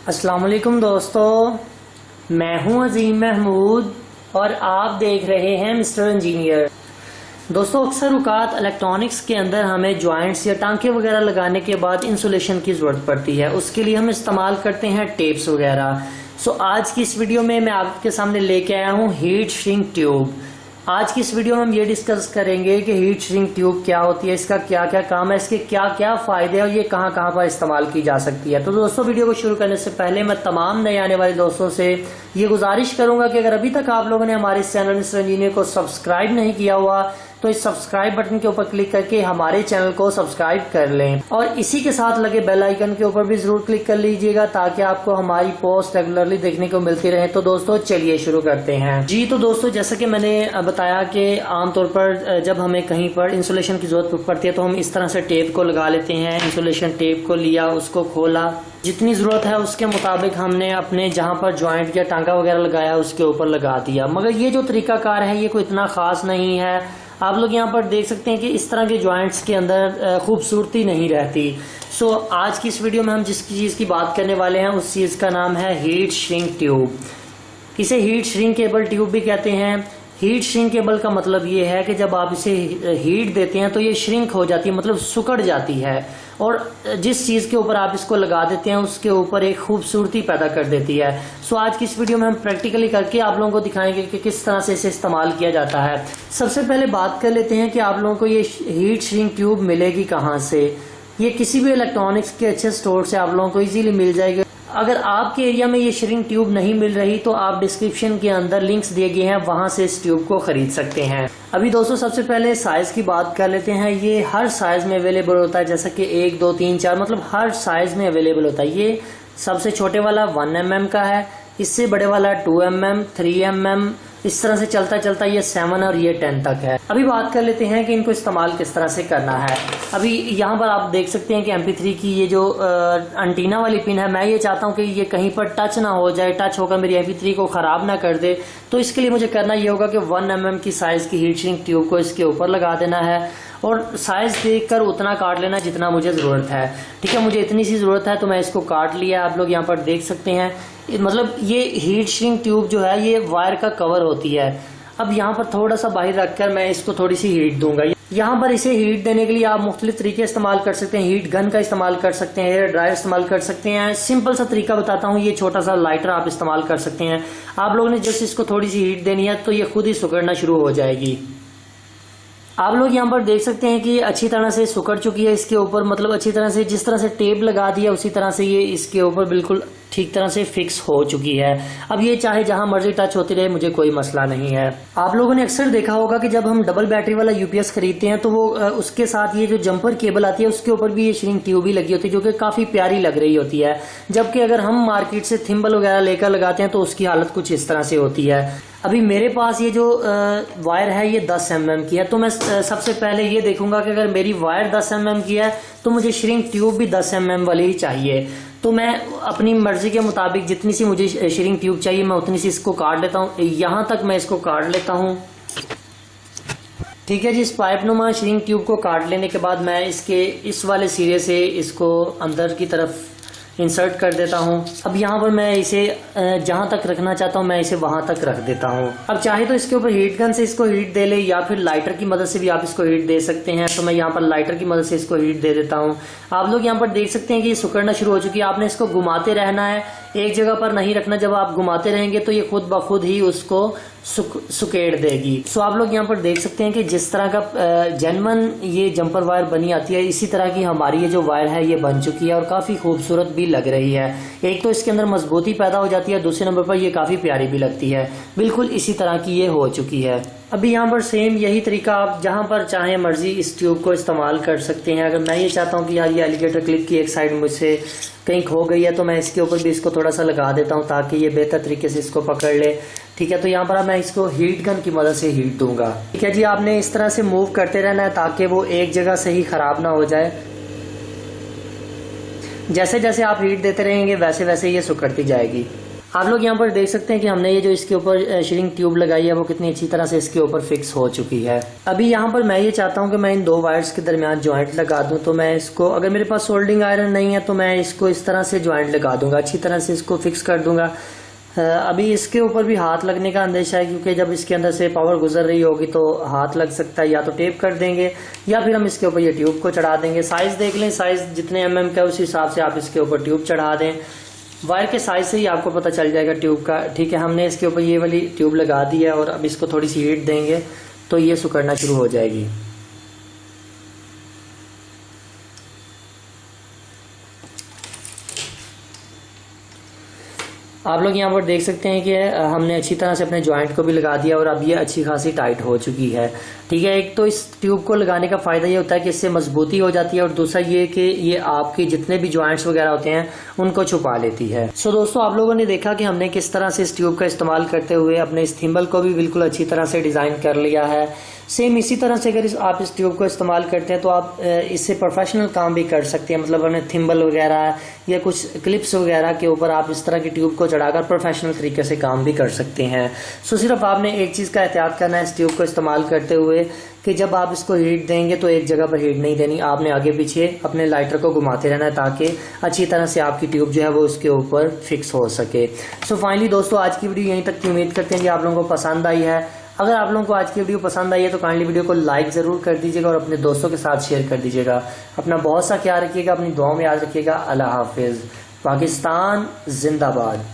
अस्सलाम वालेकुम दोस्तों, मैं हूं अजीम महमूद और आप देख रहे हैं मिस्टर इंजीनियर। दोस्तों, अक्सर औकात इलेक्ट्रॉनिक्स के अंदर हमें जॉइंट्स या टांके वगैरह लगाने के बाद इंसुलेशन की ज़रूरत पड़ती है। उसके लिए हम इस्तेमाल करते हैं टेप्स वगैरह। आज की इस वीडियो में मैं आपके सामने लेके आया हूं हीट श्रिंक ट्यूब। आज की इस वीडियो में हम ये डिस्कस करेंगे कि हीट श्रिंक ट्यूब क्या होती है, इसका क्या क्या काम है, इसके क्या क्या फायदे हैं और ये कहाँ कहाँ पर इस्तेमाल की जा सकती है। तो दोस्तों, वीडियो को शुरू करने से पहले मैं तमाम नए आने वाले दोस्तों से ये गुजारिश करूंगा कि अगर अभी तक आप लोगों ने हमारे इस चैनल मिस्टर इंजीनियर को सब्सक्राइब नहीं किया हुआ तो इस सब्सक्राइब बटन के ऊपर क्लिक करके हमारे चैनल को सब्सक्राइब कर लें और इसी के साथ लगे बेल आइकन के ऊपर भी जरूर क्लिक कर लीजिएगा ताकि आपको हमारी पोस्ट रेगुलरली देखने को मिलती रहे। तो दोस्तों, चलिए शुरू करते हैं। जी तो दोस्तों, जैसा कि मैंने बताया कि आमतौर पर जब हमें कहीं पर इंसुलेशन की जरूरत पड़ती है तो हम इस तरह से टेप को लगा लेते हैं। इंसुलेशन टेप को लिया, उसको खोला, जितनी जरूरत है उसके मुताबिक हमने अपने जहां पर जॉइंट या टांका वगैरह लगाया उसके ऊपर लगा दिया। मगर ये जो तरीकाकार है ये कोई इतना खास नहीं है। आप लोग यहाँ पर देख सकते हैं कि इस तरह के जॉइंट्स के अंदर खूबसूरती नहीं रहती। आज की इस वीडियो में हम जिस चीज़ की बात करने वाले हैं उस चीज़ का नाम है हीट श्रिंक ट्यूब। इसे हीट श्रिंकेबल ट्यूब भी कहते हैं। हीट श्रिंकेबल का मतलब ये है कि जब आप इसे हीट देते हैं तो ये श्रिंक हो जाती है, मतलब सिकुड़ जाती है और जिस चीज़ के ऊपर आप इसको लगा देते हैं उसके ऊपर एक खूबसूरती पैदा कर देती है। आज की इस वीडियो में हम प्रैक्टिकली करके आप लोगों को दिखाएंगे कि किस तरह से इसे इस्तेमाल किया जाता है। सबसे पहले बात कर लेते हैं कि आप लोगों को ये हीट श्रिंक ट्यूब मिलेगी कहाँ से। ये किसी भी इलेक्ट्रॉनिक्स के अच्छे स्टोर से आप लोगों को इजीली मिल जाएगी। अगर आपके एरिया में ये श्रिंक ट्यूब नहीं मिल रही तो आप डिस्क्रिप्शन के अंदर लिंक्स दिए गए हैं, वहां से इस ट्यूब को खरीद सकते हैं। अभी दोस्तों, सबसे पहले साइज की बात कर लेते हैं। ये हर साइज में अवेलेबल होता है, जैसा कि 1, 2, 3, 4 मतलब हर साइज में अवेलेबल होता है। ये सबसे छोटे वाला 1 mm का है, इससे बड़े वाला 2 mm, 3 mm, इस तरह से चलता चलता ये 7 और ये 10 तक है। अभी बात कर लेते हैं कि इनको इस्तेमाल किस तरह से करना है। अभी यहाँ पर आप देख सकते हैं कि MP3 की ये जो एंटीना वाली पिन है, मैं ये चाहता हूँ कि ये कहीं पर टच ना हो जाए, टच होकर मेरी MP3 को खराब ना कर दे। तो इसके लिए मुझे करना ये होगा कि 1 mm की साइज की हीट श्रिंक ट्यूब को इसके ऊपर लगा देना है और साइज देखकर उतना काट लेना जितना मुझे जरूरत है। ठीक है, मुझे इतनी सी जरूरत है तो मैं इसको काट लिया। आप लोग यहाँ पर देख सकते हैं, मतलब ये हीट श्रिंक ट्यूब जो है ये वायर का कवर होती है। अब यहाँ पर थोड़ा सा बाहर रखकर मैं इसको थोड़ी सी हीट दूंगा। यहाँ पर इसे हीट देने के लिए आप मुख्तलिफ तरीके इस्तेमाल कर सकते हैं। हीट गन का इस्तेमाल कर सकते हैं, एयर ड्रायर इस्तेमाल कर सकते हैं। सिंपल सा तरीका बताता हूँ, ये छोटा सा लाइटर आप इस्तेमाल कर सकते हैं। आप लोगों ने जस्ट इसको थोड़ी सी हीट देनी है तो ये खुद ही सिकुड़ना शुरू हो जाएगी। आप लोग यहाँ पर देख सकते हैं कि अच्छी तरह से सिकुड़ चुकी है इसके ऊपर, मतलब अच्छी तरह से जिस तरह से टेप लगा दिया उसी तरह से ये इसके ऊपर बिल्कुल ठीक तरह से फिक्स हो चुकी है। अब ये चाहे जहां मर्जी टच होती रहे, मुझे कोई मसला नहीं है। आप लोगों ने अक्सर देखा होगा कि जब हम डबल बैटरी वाला यूपीएस खरीदते हैं तो वो उसके साथ ये जो जंपर केबल आती है उसके ऊपर भी ये श्रिंक ट्यूब ही लगी होती है, जो कि काफी प्यारी लग रही होती है। जबकि अगर हम मार्केट से थिम्बल वगैरह लेकर लगाते हैं तो उसकी हालत कुछ इस तरह से होती है। अभी मेरे पास ये जो वायर है ये 10 mm की है, तो मैं सबसे पहले ये देखूंगा कि अगर मेरी वायर 10 mm की है तो मुझे श्रिंक ट्यूब भी 10 mm वाली ही चाहिए। तो मैं अपनी मर्जी के मुताबिक जितनी सी मुझे श्रिंक ट्यूब चाहिए मैं उतनी सी इसको काट लेता हूँ। यहाँ तक मैं इसको काट लेता हूँ। ठीक है जी, इस पाइप नुमा श्रिंक ट्यूब को काट लेने के बाद मैं इसके इस वाले सिरे से इसको अंदर की तरफ इंसर्ट कर देता हूँ। अब यहाँ पर मैं इसे जहाँ तक रखना चाहता हूँ मैं इसे वहां तक रख देता हूँ। अब चाहे तो इसके ऊपर हीट गन से इसको हीट दे ले या फिर लाइटर की मदद से भी आप इसको हीट दे सकते हैं। तो मैं यहाँ पर लाइटर की मदद से इसको हीट दे देता हूँ। आप लोग यहाँ पर देख सकते हैं कि ये सिकुड़ना शुरू हो चुकी है। आपने इसको घुमाते रहना है, एक जगह पर नहीं रखना। जब आप घुमाते रहेंगे तो ये खुद ब खुद ही उसको सुकेड़ देगी। आप लोग यहाँ पर देख सकते हैं कि जिस तरह का जेन्युइन ये जंपर वायर बनी आती है इसी तरह की हमारी ये जो वायर है ये बन चुकी है और काफी खूबसूरत भी लग रही है। एक तो इसके अंदर मजबूती पैदा हो जाती है, दूसरे नंबर पर ये काफी प्यारी भी लगती है। बिल्कुल इसी तरह की ये हो चुकी है। अभी यहाँ पर सेम यही तरीका आप जहाँ पर चाहे मर्जी इस ट्यूब को इस्तेमाल कर सकते हैं। अगर मैं ये चाहता हूँ कि यार ये एलिगेटर क्लिप की एक साइड मुझसे कहीं खो गई है तो मैं इसके ऊपर भी इसको थोड़ा सा लगा देता हूँ ताकि ये बेहतर तरीके से इसको पकड़ ले। ठीक है, तो यहाँ पर मैं इसको हीट गन की मदद से हीट दूंगा। ठीक है जी, आपने इस तरह से मूव करते रहना है ताकि वो एक जगह से ही खराब ना हो जाए। जैसे जैसे आप हीट देते रहेंगे वैसे वैसे ये सिकुड़ती जाएगी। आप लोग यहाँ पर देख सकते हैं कि हमने ये जो इसके ऊपर शीरिंग ट्यूब लगाई है वो कितनी अच्छी तरह से इसके ऊपर फिक्स हो चुकी है। अभी यहाँ पर मैं ये चाहता हूँ कि मैं इन दो वायर्स के दरमियान जॉइंट लगा दूँ, तो मैं इसको, अगर मेरे पास सोल्डिंग आयरन नहीं है तो मैं इसको इस तरह से जॉइंट लगा दूंगा, अच्छी तरह से इसको फिक्स कर दूंगा। अभी इसके ऊपर भी हाथ लगने का अंदेशा है, क्योंकि जब इसके अंदर से पावर गुजर रही होगी तो हाथ लग सकता है। या तो टेप कर देंगे या फिर हम इसके ऊपर ये ट्यूब को चढ़ा देंगे। साइज देख लें, साइज जितने mm का उस हिसाब से आप इसके ऊपर ट्यूब चढ़ा दें। वायर के साइज से ही आपको पता चल जाएगा ट्यूब का। ठीक है, हमने इसके ऊपर ये वाली ट्यूब लगा दी है और अब इसको थोड़ी सी हीट देंगे तो ये सिकुड़ना शुरू हो जाएगी। आप लोग यहाँ पर देख सकते हैं कि हमने अच्छी तरह से अपने जॉइंट को भी लगा दिया और अब ये अच्छी खासी टाइट हो चुकी है। ठीक है, एक तो इस ट्यूब को लगाने का फायदा ये होता है कि इससे मजबूती हो जाती है और दूसरा ये कि ये आपके जितने भी जॉइंट्स वगैरह होते हैं उनको छुपा लेती है। सो दोस्तों, आप लोगों ने देखा कि हमने किस तरह से इस ट्यूब का इस्तेमाल करते हुए अपने इस थिम्बल को भी बिल्कुल अच्छी तरह से डिजाइन कर लिया है। सेम इसी तरह से अगर आप इस ट्यूब को इस्तेमाल करते हैं तो आप इससे प्रोफेशनल काम भी कर सकते हैं। मतलब अपने थिम्बल वगैरह या कुछ क्लिप्स वगैरह के ऊपर आप इस तरह की ट्यूब को चढ़ाकर प्रोफेशनल तरीके से काम भी कर सकते हैं। सो सिर्फ आपने एक चीज़ का एहतियात करना है इस ट्यूब को इस्तेमाल करते हुए कि जब आप इसको हीट देंगे तो एक जगह पर हीट नहीं देनी, आपने आगे पीछे अपने लाइटर को घुमाते रहना है ताकि अच्छी तरह से आपकी ट्यूब जो है वो उसके ऊपर फिक्स हो सके। सो फाइनली दोस्तों, आज की वीडियो यहीं तक की उम्मीद करते हैं कि आप लोगों को पसंद आई है। अगर आप लोगों को आज की वीडियो पसंद आई है तो काइंडली वीडियो को लाइक ज़रूर कर दीजिएगा और अपने दोस्तों के साथ शेयर कर दीजिएगा। अपना बहुत सा ख्याल रखिएगा, अपनी दुआ में याद रखिएगा। अल्लाह हाफिज़। पाकिस्तान जिंदाबाद।